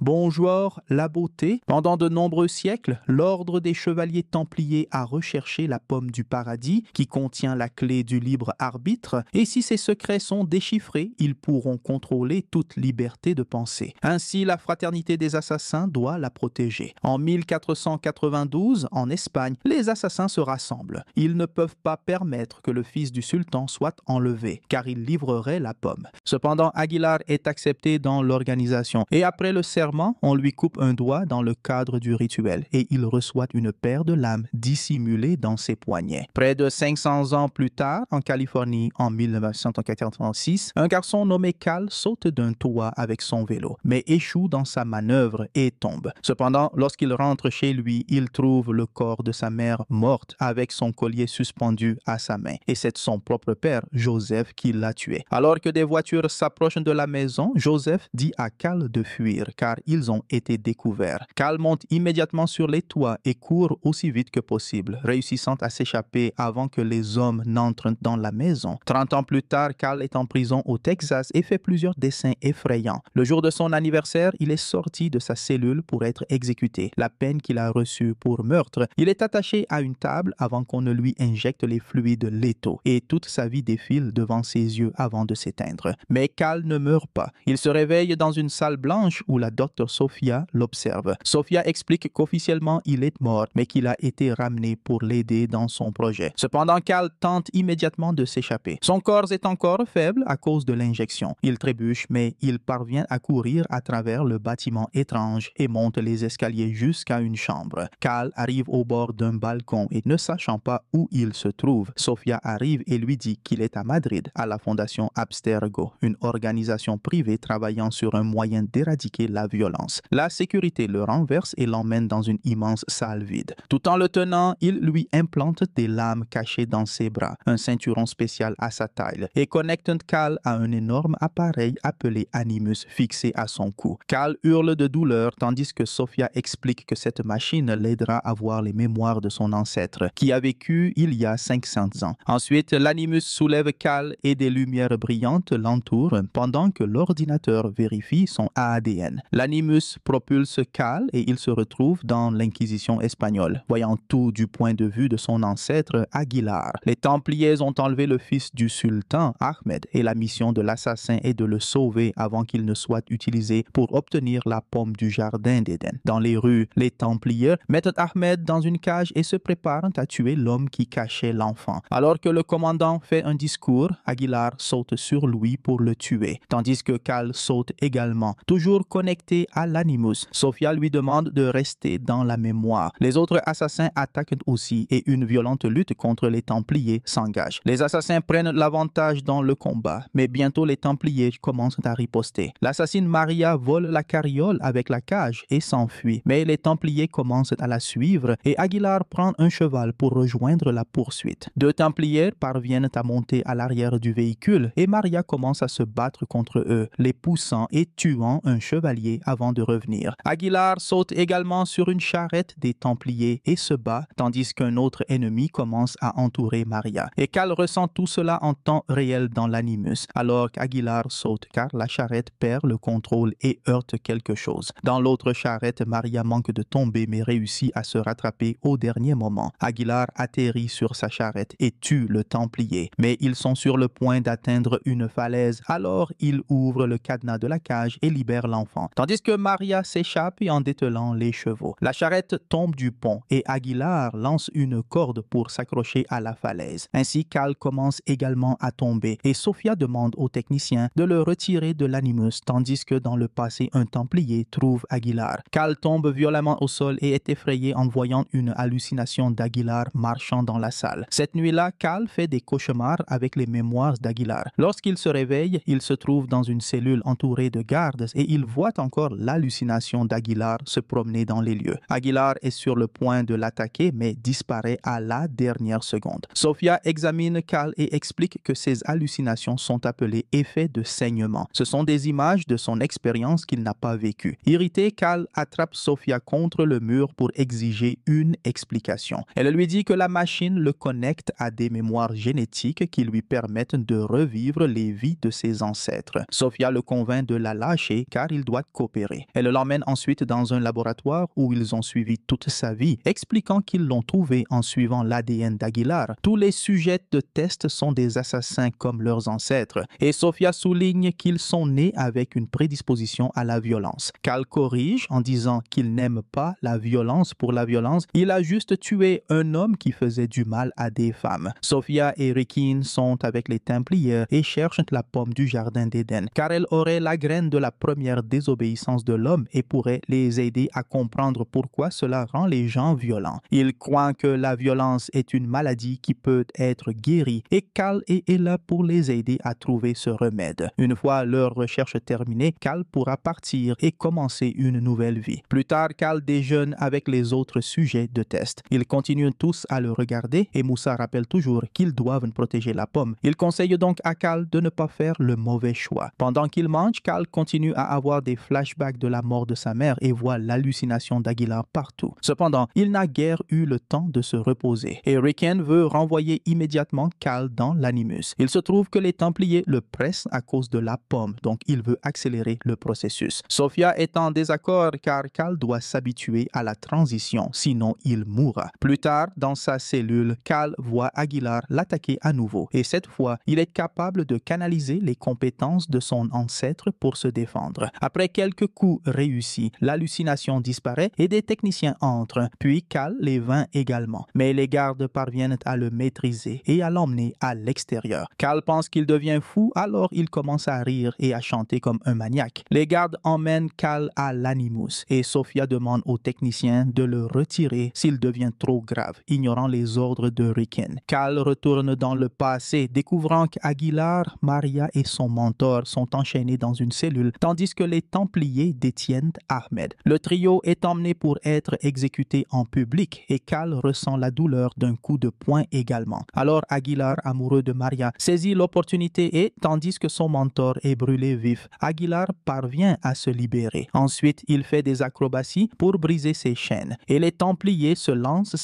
Bon joueur, la beauté. Pendant de nombreux siècles, l'ordre des chevaliers templiers a recherché la pomme du paradis qui contient la clé du libre arbitre et si ces secrets sont déchiffrés, ils pourront contrôler toute liberté de pensée. Ainsi, la fraternité des assassins doit la protéger. En 1492, en Espagne, les assassins se rassemblent. Ils ne peuvent pas permettre que le fils du sultan soit enlevé, car il livrerait la pomme. Cependant, Aguilar est accepté dans l'organisation et après le serment, on lui coupe un doigt dans le cadre du rituel et il reçoit une paire de lames dissimulées dans ses poignets. Près de 500 ans plus tard, en Californie, en 1986, un garçon nommé Cal saute d'un toit avec son vélo, mais échoue dans sa manœuvre et tombe. Cependant, lorsqu'il rentre chez lui, il trouve le corps de sa mère morte avec son collier suspendu à sa main. Et c'est son propre père, Joseph, qui l'a tué. Alors que des voitures s'approchent de la maison, Joseph dit à Cal de fuir car ils ont été découverts. Cal monte immédiatement sur les toits et court aussi vite que possible, réussissant à s'échapper avant que les hommes n'entrent dans la maison. 30 ans plus tard, Cal est en prison au Texas et fait plusieurs dessins effrayants. Le jour de son anniversaire, il est sorti de sa cellule pour être exécuté. La peine qu'il a reçue pour meurtre, il est attaché à une table avant qu'on ne lui injecte les fluides létaux et toute sa vie défile devant ses yeux avant de s'éteindre. Mais Cal ne meurt pas. Il se réveille dans une salle blanche où la docteure Sophia l'observe. Sophia explique qu'officiellement il est mort, mais qu'il a été ramené pour l'aider dans son projet. Cependant, Cal tente immédiatement de s'échapper. Son corps est encore faible à cause de l'injection. Il trébuche, mais il parvient à courir à travers le bâtiment étrange et monte les escaliers jusqu'à une chambre. Cal arrive au bord d'un balcon et ne sachant pas où il se trouve, Sophia arrive et lui dit qu'il est à Madrid, à la fondation Abstergo, une organisation privée travaillant sur un moyen d'éradiquer la violence. La sécurité le renverse et l'emmène dans une immense salle vide. Tout en le tenant, il lui implante des lames cachées dans ses bras, un ceinturon spécial à sa taille, et connecte Cal à un énorme appareil appelé Animus fixé à son cou. Cal hurle de douleur tandis que Sophia explique que cette machine l'aidera à voir les mémoires de son ancêtre, qui a vécu il y a 500 ans. Ensuite, l'Animus soulève Cal et des lumières brillantes l'entourent pendant que l'ordinateur vérifie son ADN. L'Animus propulse Cal et il se retrouve dans l'Inquisition espagnole, voyant tout du point de vue de son ancêtre Aguilar. Les Templiers ont enlevé le fils du sultan, Ahmed, et la mission de l'assassin est de le sauver avant qu'il ne soit utilisé pour obtenir la pomme du jardin d'Éden. Dans les rues, les Templiers mettent Ahmed dans une cage et se préparent à tuer l'homme qui cachait l'enfant. Alors que le commandant fait un discours, Aguilar saute sur lui pour le tuer, tandis que Cal saute également, toujours connecté à l'Animus. Sophia lui demande de rester dans la mémoire. Les autres assassins attaquent aussi et une violente lutte contre les Templiers s'engage. Les assassins prennent l'avantage dans le combat, mais bientôt les Templiers commencent à riposter. L'assassine Maria vole la carriole avec la cage et s'enfuit, mais les Templiers commencent à la suivre et Aguilar prend un cheval pour rejoindre la poursuite. Deux Templiers parviennent à monter à l'arrière du véhicule et Maria commence à se battre contre eux, les poussant et tuant un chevalier avant de revenir. Aguilar saute également sur une charrette des Templiers et se bat, tandis qu'un autre ennemi commence à entourer Maria. Et Cal ressent tout cela en temps réel dans l'Animus, alors qu'Aguilar saute car la charrette perd le contrôle et heurte quelque chose. Dans l'autre charrette, Maria manque de tomber mais réussit à se rattraper au dernier moment. Aguilar atterrit sur sa charrette et tue le Templier, mais ils sont sur le point d'atteindre une falaise, alors il ouvre le cadenas de la cage et libère l'enfant, tandis que Maria s'échappe en dételant les chevaux. La charrette tombe du pont et Aguilar lance une corde pour s'accrocher à la falaise. Ainsi, Cal commence également à tomber et Sophia demande au technicien de le retirer de l'Animus, tandis que dans le passé, un Templier trouve Aguilar. Cal tombe violemment au sol et est effrayé en voyant une hallucination d'Aguilar marchant dans la salle. Cette nuit-là, Cal fait des cauchemars avec les mémoires d'Aguilar. Lorsqu'il se réveille, il se trouve dans une cellule entourée de gardes et il voit encore l'hallucination d'Aguilar se promener dans les lieux. Aguilar est sur le point de l'attaquer mais disparaît à la dernière seconde. Sophia examine Cal et explique que ces hallucinations sont appelées effets de saignement. Ce sont des images de son expérience qu'il n'a pas vécue. Irrité, Cal attrape Sophia contre le mur pour exiger une explication. Elle lui dit que la machine le connecte à des mémoires génétiques qui lui permettent de revivre les vies de ses ancêtres. Sophia le convainc de la lâcher car il doit coopérer opérer. Elle l'emmène ensuite dans un laboratoire où ils ont suivi toute sa vie, expliquant qu'ils l'ont trouvé en suivant l'ADN d'Aguilar. Tous les sujets de test sont des assassins comme leurs ancêtres, et Sofia souligne qu'ils sont nés avec une prédisposition à la violence. Cal corrige en disant qu'il n'aime pas la violence pour la violence, il a juste tué un homme qui faisait du mal à des femmes. Sofia et Rikin sont avec les Templiers et cherchent la pomme du jardin d'Éden, car elle aurait la graine de la première désobéissance de l'homme et pourrait les aider à comprendre pourquoi cela rend les gens violents. Ils croient que la violence est une maladie qui peut être guérie et Cal est là pour les aider à trouver ce remède. Une fois leur recherche terminée, Cal pourra partir et commencer une nouvelle vie. Plus tard, Cal déjeune avec les autres sujets de test. Ils continuent tous à le regarder et Moussa rappelle toujours qu'ils doivent protéger la pomme. Il conseille donc à Cal de ne pas faire le mauvais choix. Pendant qu'il mange, Cal continue à avoir des flashbacks de la mort de sa mère et voit l'hallucination d'Aguilar partout. Cependant, il n'a guère eu le temps de se reposer et Riken veut renvoyer immédiatement Cal dans l'Animus. Il se trouve que les Templiers le pressent à cause de la pomme, donc il veut accélérer le processus. Sofia est en désaccord car Cal doit s'habituer à la transition, sinon il mourra. Plus tard, dans sa cellule, Cal voit Aguilar l'attaquer à nouveau et cette fois, il est capable de canaliser les compétences de son ancêtre pour se défendre. Après quelques coups réussis, l'hallucination disparaît et des techniciens entrent, puis Cal les vainc également. Mais les gardes parviennent à le maîtriser et à l'emmener à l'extérieur. Cal pense qu'il devient fou, alors il commence à rire et à chanter comme un maniaque. Les gardes emmènent Cal à l'Animus et Sofia demande aux techniciens de le retirer s'il devient trop grave, ignorant les ordres de Riken. Cal retourne dans le passé, découvrant qu'Aguilar, Maria et son mentor sont enchaînés dans une cellule, tandis que les Templiers détiennent Ahmed. Le trio est emmené pour être exécuté en public et Cal ressent la douleur d'un coup de poing également. Alors Aguilar, amoureux de Maria, saisit l'opportunité et, tandis que son mentor est brûlé vif, Aguilar parvient à se libérer. Ensuite, il fait des acrobaties pour briser ses chaînes et les Templiers se lancent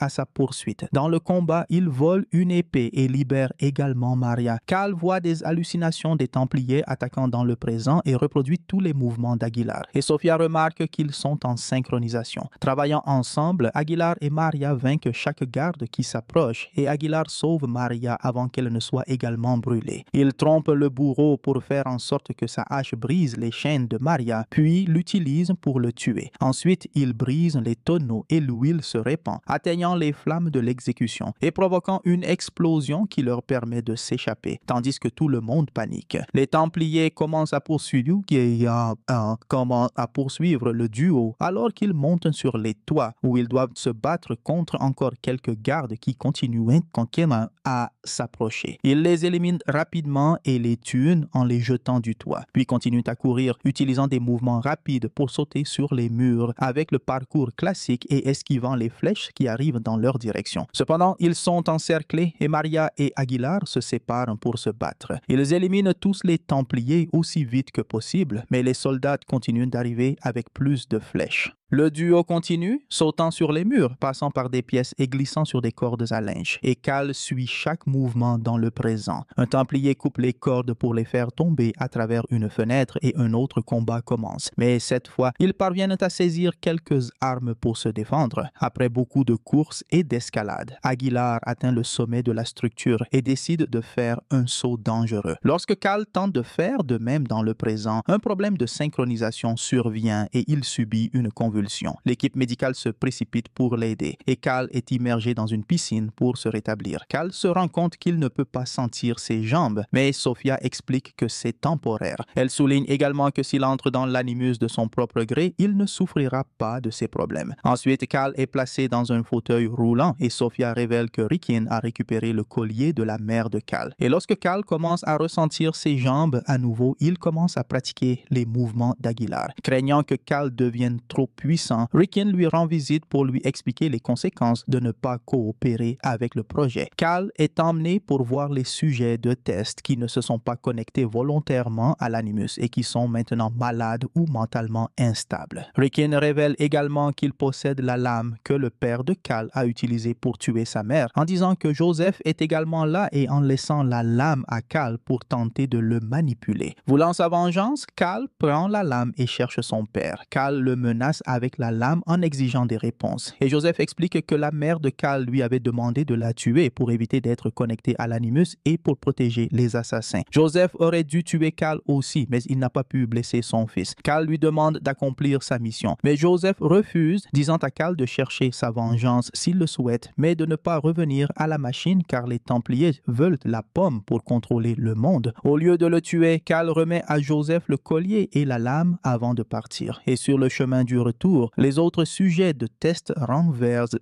à sa poursuite. Dans le combat, il vole une épée et libère également Maria. Cal voit des hallucinations des Templiers attaquant dans le présent et reproduit tous les mouvements d'Aguilar. Et Sofia remarque qu'ils sont en synchronisation. Travaillant ensemble, Aguilar et Maria vainquent chaque garde qui s'approche et Aguilar sauve Maria avant qu'elle ne soit également brûlée. Il trompe le bourreau pour faire en sorte que sa hache brise les chaînes de Maria, puis l'utilise pour le tuer. Ensuite, il brise les tonneaux et l'huile se répand, atteignant les flammes de l'exécution et provoquant une explosion qui leur permet de s'échapper, tandis que tout le monde panique. Les Templiers commencent à poursuivre le duo alors qu'ils montent sur les toits où ils doivent se battre contre encore quelques gardes qui continuent à s'approcher. Ils les éliminent rapidement et les tuent en les jetant du toit, puis continuent à courir utilisant des mouvements rapides pour sauter sur les murs avec le parcours classique et esquivant les flèches qui arrivent dans leur direction. Cependant, ils sont encerclés et Maria et Aguilar se séparent pour se battre. Ils éliminent tous les Templiers aussi vite que possible, mais les soldats continuent d'arriver avec plus de flèches. Le duo continue, sautant sur les murs, passant par des pièces et glissant sur des cordes à linge. Et Cal suit chaque mouvement dans le présent. Un Templier coupe les cordes pour les faire tomber à travers une fenêtre et un autre combat commence. Mais cette fois, ils parviennent à saisir quelques armes pour se défendre. Après beaucoup de courses et d'escalade, Aguilar atteint le sommet de la structure et décide de faire un saut dangereux. Lorsque Cal tente de faire de même dans le présent, un problème de synchronisation survient et il subit une convulsion. L'équipe médicale se précipite pour l'aider et Cal est immergé dans une piscine pour se rétablir. Cal se rend compte qu'il ne peut pas sentir ses jambes, mais Sofia explique que c'est temporaire. Elle souligne également que s'il entre dans l'animus de son propre gré, il ne souffrira pas de ces problèmes. Ensuite, Cal est placé dans un fauteuil roulant et Sofia révèle que Rikin a récupéré le collier de la mère de Cal. Et lorsque Cal commence à ressentir ses jambes à nouveau, il commence à pratiquer les mouvements d'Aguilar. Craignant que Cal devienne trop puissant puissant, Rickon lui rend visite pour lui expliquer les conséquences de ne pas coopérer avec le projet. Cal est emmené pour voir les sujets de test qui ne se sont pas connectés volontairement à l'Animus et qui sont maintenant malades ou mentalement instables. Rickon révèle également qu'il possède la lame que le père de Cal a utilisée pour tuer sa mère, en disant que Joseph est également là et en laissant la lame à Cal pour tenter de le manipuler. Voulant sa vengeance, Cal prend la lame et cherche son père. Cal le menace avec la lame en exigeant des réponses. Et Joseph explique que la mère de Cal lui avait demandé de la tuer pour éviter d'être connecté à l'Animus et pour protéger les assassins. Joseph aurait dû tuer Cal aussi, mais il n'a pas pu blesser son fils. Cal lui demande d'accomplir sa mission. Mais Joseph refuse, disant à Cal de chercher sa vengeance s'il le souhaite, mais de ne pas revenir à la machine car les Templiers veulent la pomme pour contrôler le monde. Au lieu de le tuer, Cal remet à Joseph le collier et la lame avant de partir. Et sur le chemin du retour, les autres sujets de test renversent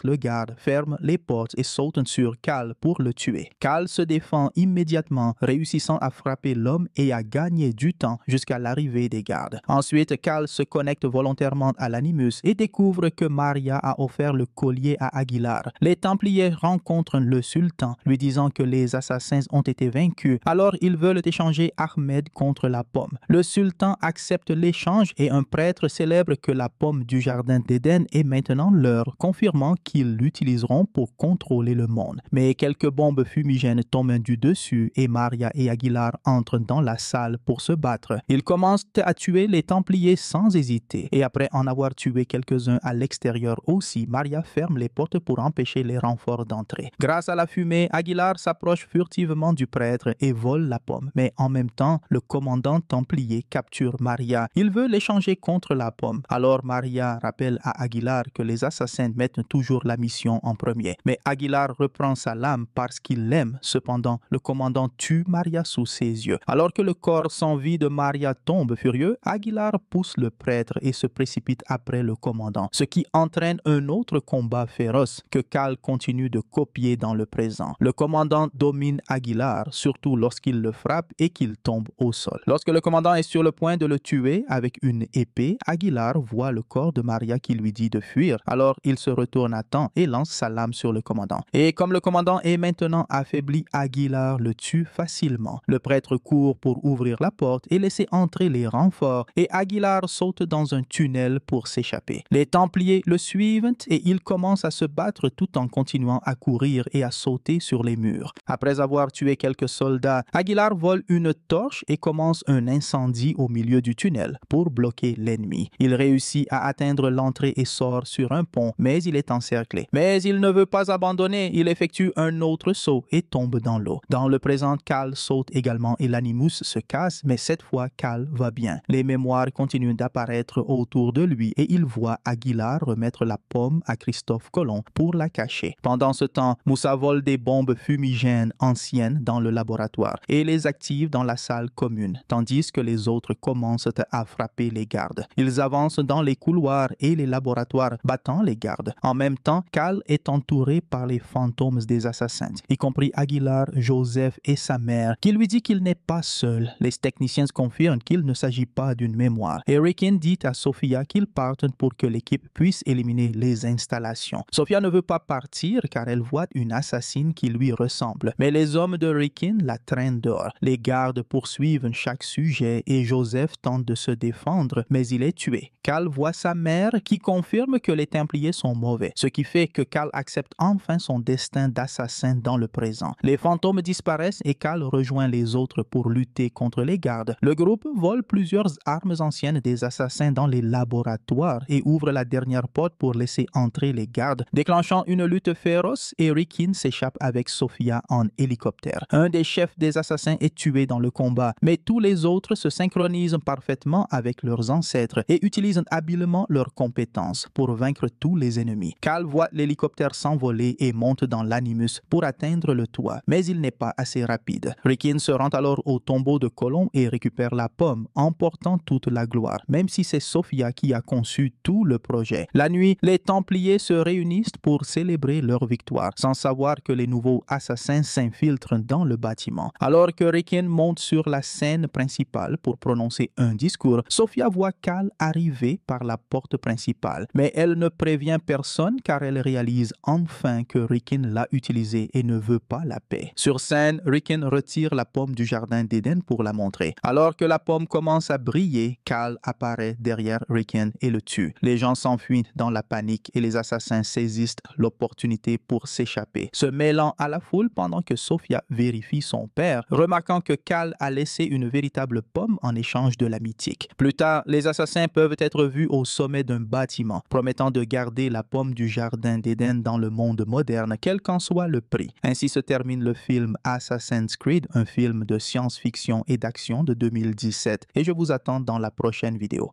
le garde, ferment les portes et sautent sur Cal pour le tuer. Cal se défend immédiatement, réussissant à frapper l'homme et à gagner du temps jusqu'à l'arrivée des gardes. Ensuite, Cal se connecte volontairement à l'Animus et découvre que Maria a offert le collier à Aguilar. Les Templiers rencontrent le sultan, lui disant que les assassins ont été vaincus. Alors, ils veulent échanger Ahmed contre la pomme. Le sultan accepte l'échange et un prêtre célèbre que la pomme du jardin d'Éden est maintenant leur, confirmant qu'ils l'utiliseront pour contrôler le monde. Mais quelques bombes fumigènes tombent du dessus et Maria et Aguilar entrent dans la salle pour se battre. Ils commencent à tuer les Templiers sans hésiter et après en avoir tué quelques-uns à l'extérieur aussi, Maria ferme les portes pour empêcher les renforts d'entrer. Grâce à la fumée, Aguilar s'approche furtivement du prêtre et vole la pomme. Mais en même temps, le commandant Templier capture Maria. Il veut l'échanger contre la pomme. Alors Maria rappelle à Aguilar que les assassins mettent toujours la mission en premier. Mais Aguilar reprend sa lame parce qu'il l'aime. Cependant, le commandant tue Maria sous ses yeux. Alors que le corps sans vie de Maria tombe furieux, Aguilar pousse le prêtre et se précipite après le commandant, ce qui entraîne un autre combat féroce que Cal continue de copier dans le présent. Le commandant domine Aguilar, surtout lorsqu'il le frappe et qu'il tombe au sol. Lorsque le commandant est sur le point de le tuer avec une épée, Aguilar voit le corps de Maria qui lui dit de fuir. Alors il se retourne à temps et lance sa lame sur le commandant. Et comme le commandant est maintenant affaibli, Aguilar le tue facilement. Le prêtre court pour ouvrir la porte et laisser entrer les renforts et Aguilar saute dans un tunnel pour s'échapper. Les Templiers le suivent et il commence à se battre tout en continuant à courir et à sauter sur les murs. Après avoir tué quelques soldats, Aguilar vole une torche et commence un incendie au milieu du tunnel pour bloquer l'ennemi. Il réussit à atteindre l'entrée et sort sur un pont, mais il est encerclé. Mais il ne veut pas abandonner, il effectue un autre saut et tombe dans l'eau. Dans le présent, Cal saute également et l'Animus se casse, mais cette fois, Cal va bien. Les mémoires continuent d'apparaître autour de lui et il voit Aguilar remettre la pomme à Christophe Colomb pour la cacher. Pendant ce temps, Moussa vole des bombes fumigènes anciennes dans le laboratoire et les active dans la salle commune, tandis que les autres commencent à frapper les gardes. Ils avancent dans les couloirs et les laboratoires, battant les gardes. En même temps, Cal est entouré par les fantômes des assassins, y compris Aguilar, Joseph et sa mère, qui lui dit qu'il n'est pas seul. Les techniciens confirment qu'il ne s'agit pas d'une mémoire. Et Rickon dit à Sophia qu'ils partent pour que l'équipe puisse éliminer les installations. Sophia ne veut pas partir car elle voit une assassine qui lui ressemble. Mais les hommes de Rickon la traînent dehors. Les gardes poursuivent chaque sujet et Joseph tente de se défendre, mais il est tué. Cal voit sa mère qui confirme que les Templiers sont mauvais, ce qui fait que Cal accepte enfin son destin d'assassin dans le présent. Les fantômes disparaissent et Cal rejoint les autres pour lutter contre les gardes. Le groupe vole plusieurs armes anciennes des assassins dans les laboratoires et ouvre la dernière porte pour laisser entrer les gardes, déclenchant une lutte féroce et Rickon s'échappe avec Sophia en hélicoptère. Un des chefs des assassins est tué dans le combat, mais tous les autres se synchronisent parfaitement avec leurs ancêtres et utilisent habilement leurs compétences pour vaincre tous les ennemis. Cal voit l'hélicoptère s'envoler et monte dans l'Animus pour atteindre le toit, mais il n'est pas assez rapide. Rickon se rend alors au tombeau de Colomb et récupère la pomme, emportant toute la gloire, même si c'est Sophia qui a conçu tout le projet. La nuit, les Templiers se réunissent pour célébrer leur victoire, sans savoir que les nouveaux assassins s'infiltrent dans le bâtiment. Alors que Rickon monte sur la scène principale pour prononcer un discours, Sophia voit Cal arriver par la porte principale. Mais elle ne prévient personne car elle réalise enfin que Rickon l'a utilisée et ne veut pas la paix. Sur scène, Rickon retire la pomme du jardin d'Éden pour la montrer. Alors que la pomme commence à briller, Cal apparaît derrière Rickon et le tue. Les gens s'enfuient dans la panique et les assassins saisissent l'opportunité pour s'échapper, se mêlant à la foule pendant que Sophia vérifie son père, remarquant que Cal a laissé une véritable pomme en échange de la mythique. Plus tard, les assassins peuvent être vus au sommet d'un bâtiment, promettant de garder la pomme du jardin d'Éden dans le monde moderne, quel qu'en soit le prix. Ainsi se termine le film Assassin's Creed, un film de science-fiction et d'action de 2017, et je vous attends dans la prochaine vidéo.